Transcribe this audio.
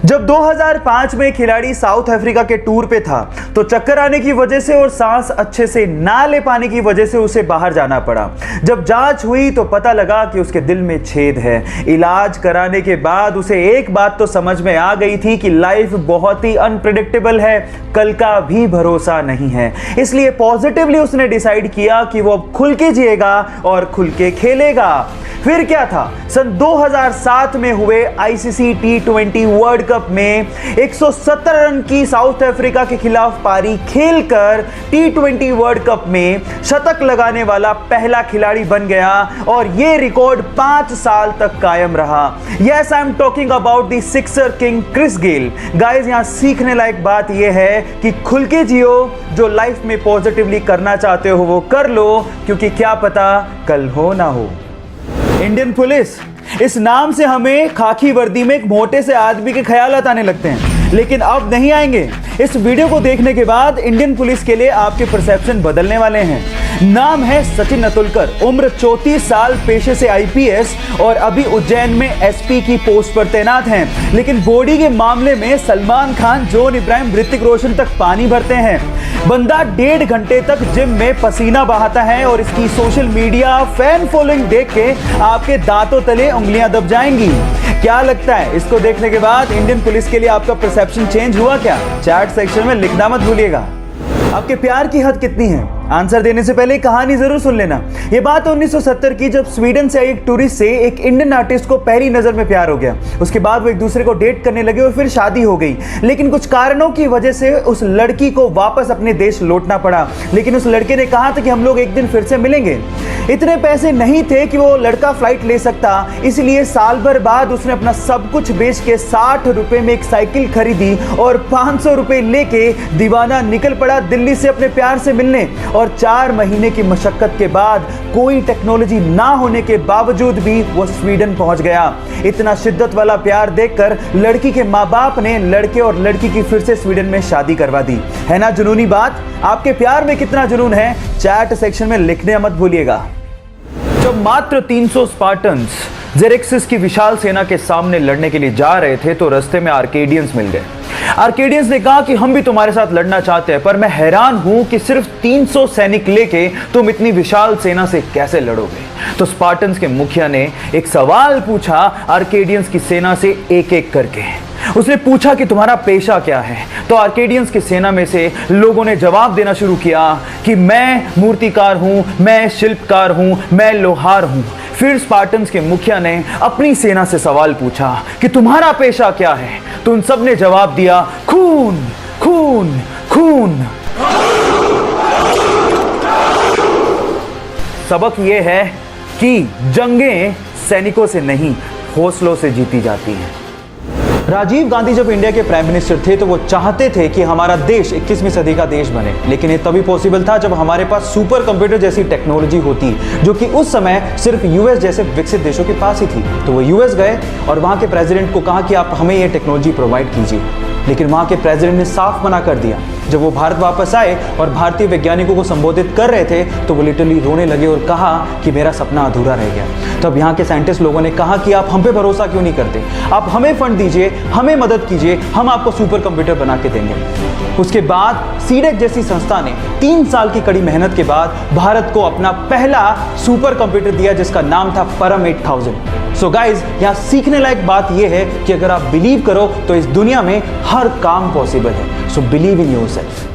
जब 2005 में खिलाड़ी साउथ अफ्रीका के टूर पे था तो चक्कर आने की वजह से और सांस अच्छे से ना ले पाने की वजह से उसे बाहर जाना पड़ा। जब जांच हुई तो पता लगा कि उसके दिल में छेद है। इलाज कराने के बाद उसे एक बात तो समझ में आ गई थी कि लाइफ बहुत ही अनप्रेडिक्टेबल है, कल का भी भरोसा नहीं है। इसलिए पॉजिटिवली उसने डिसाइड किया कि वो अब खुल के जिएगा और खुल के खेलेगा। फिर क्या था, सन 2007 में हुए आईसीसी टी20 वर्ल्ड कप में 170 रन की साउथ अफ्रीका के खिलाफ पारी खेलकर टी20 वर्ल्ड कप में शतक लगाने वाला पहला खिलाड़ी बन गया और यह रिकॉर्ड 5 साल तक कायम रहा। Yes, I am talking about the sixer king Chris Gayle. Guys, यहां सीखने लायक बात यह है कि खुल के जियो, जो लाइफ में पॉजिटिवली करना चाहते हो वो कर लो, क्योंकि क्या पता कल हो ना हो। इंडियन पुलिस, इस नाम से हमें खाकी वर्दी में एक मोटे से आदमी के ख्यालात आने लगते हैं, लेकिन अब नहीं आएंगे। इस वीडियो को देखने के बाद इंडियन पुलिस के लिए आपके परसेप्शन बदलने वाले हैं। नाम है सचिन अतुलकर, उम्र 34 साल, पेशे से आईपीएस और अभी उज्जैन में एसपी की पोस्ट पर तैनात हैं। लेकिन बॉडी के मामले में सलमान खान, जॉन इब्राहिम, ऋतिक रोशन तक पानी भरते हैं। बंदा 1.5 घंटे तक जिम में पसीना बहाता है और इसकी सोशल मीडिया फैन फॉलोइंग देख के आपके दांतों तले उंगलियां दब जाएंगी। क्या लगता है, इसको देखने के बाद इंडियन पुलिस के लिए आपका परसेप्शन चेंज हुआ क्या? चैट सेक्शन में लिखना मत भूलिएगा। आपके प्यार की हद कितनी है? आंसर देने से पहले कहानी जरूर सुन लेना। यह बात 1970 की, जब स्वीडन से एक टूरिस्ट से एक इंडियन आर्टिस्ट को पहली नजर में प्यार हो गया। उसके बाद वो एक दूसरे को डेट करने लगे और फिर शादी हो गई। लेकिन कुछ कारणों की वजह से उस लड़की को वापस अपने देश लौटना पड़ा। लेकिन उस लड़के ने कहा था कि हम लोग एक दिन फिर से मिलेंगे। इतने पैसे नहीं थे कि वो लड़का फ्लाइट ले सकता, इसलिए साल भर बाद उसने अपना सब कुछ बेच के 60 रुपए में एक साइकिल खरीदी और 500 रुपए लेके दीवाना निकल पड़ा दिल्ली से अपने प्यार से मिलने। और 4 महीने की मशक्कत के बाद, कोई टेक्नोलॉजी ना होने के बावजूद भी वो स्वीडन पहुंच गया। इतना शिद्दत वाला प्यार देखकर लड़की के माँ बाप ने लड़के और लड़की की फिर से स्वीडन में शादी करवा दी। है ना जुनूनी बात? आपके प्यार में कितना जुनून है, चैट सेक्शन में लिखने मत भूलिएगा। जब मात्र 300 स्पार्टन्स जेरेक्सिस की विशाल सेना के सामने लड़ने के लिए जा रहे थे तो रास्ते में आर्केडियंस मिल गए। आर्केडियंस ने कहा कि हम भी तुम्हारे साथ लड़ना चाहते हैं, पर मैं हैरान हूं कि सिर्फ 300 सैनिक लेके तुम इतनी विशाल सेना से कैसे लड़ोगे। तो स्पार्टन्स के मुखिया ने एक सवाल पूछा आर्केडियंस की सेना से एक एक करके। उसने पूछा कि तुम्हारा पेशा क्या है? तो आर्केडियंस की सेना में से लोगों ने जवाब देना शुरू किया कि मैं मूर्तिकार हूं, मैं शिल्पकार हूं, मैं लोहार हूं। फिर स्पार्टन्स के मुखिया ने अपनी सेना से सवाल पूछा कि तुम्हारा पेशा क्या है? तो उन सब ने जवाब दिया, खून, खून, खून। सबक यह है कि जंगें सैनिकों से नहीं, हौसलों से जीती जाती हैं। राजीव गांधी जब इंडिया के प्राइम मिनिस्टर थे तो वो चाहते थे कि हमारा देश 21वीं सदी का देश बने, लेकिन ये तभी पॉसिबल था जब हमारे पास सुपर कंप्यूटर जैसी टेक्नोलॉजी होती, जो कि उस समय सिर्फ यूएस जैसे विकसित देशों के पास ही थी। तो वो यूएस गए और वहां के प्रेसिडेंट को कहा कि आप हमें ये टेक्नोलॉजी प्रोवाइड कीजिए, लेकिन वहां के प्रेसिडेंट ने साफ मना कर दिया। जब वो भारत वापस आए और भारतीय वैज्ञानिकों को संबोधित कर रहे थे तो वो लिटरली रोने लगे और कहा कि मेरा सपना अधूरा रह गया। तब यहाँ के साइंटिस्ट लोगों ने कहा कि आप हम पे भरोसा क्यों नहीं करते, आप हमें फंड दीजिए, हमें मदद कीजिए, हम आपको सुपर कंप्यूटर बना के देंगे। उसके बाद सीडेक जैसी संस्था ने 3 साल की कड़ी मेहनत के बाद भारत को अपना पहला सुपर कंप्यूटर दिया, जिसका नाम था परम 8000। सो गाइज, यहाँ सीखने लायक बात यह है कि अगर आप बिलीव करो तो इस दुनिया में हर काम पॉसिबल है। So believe in yourself.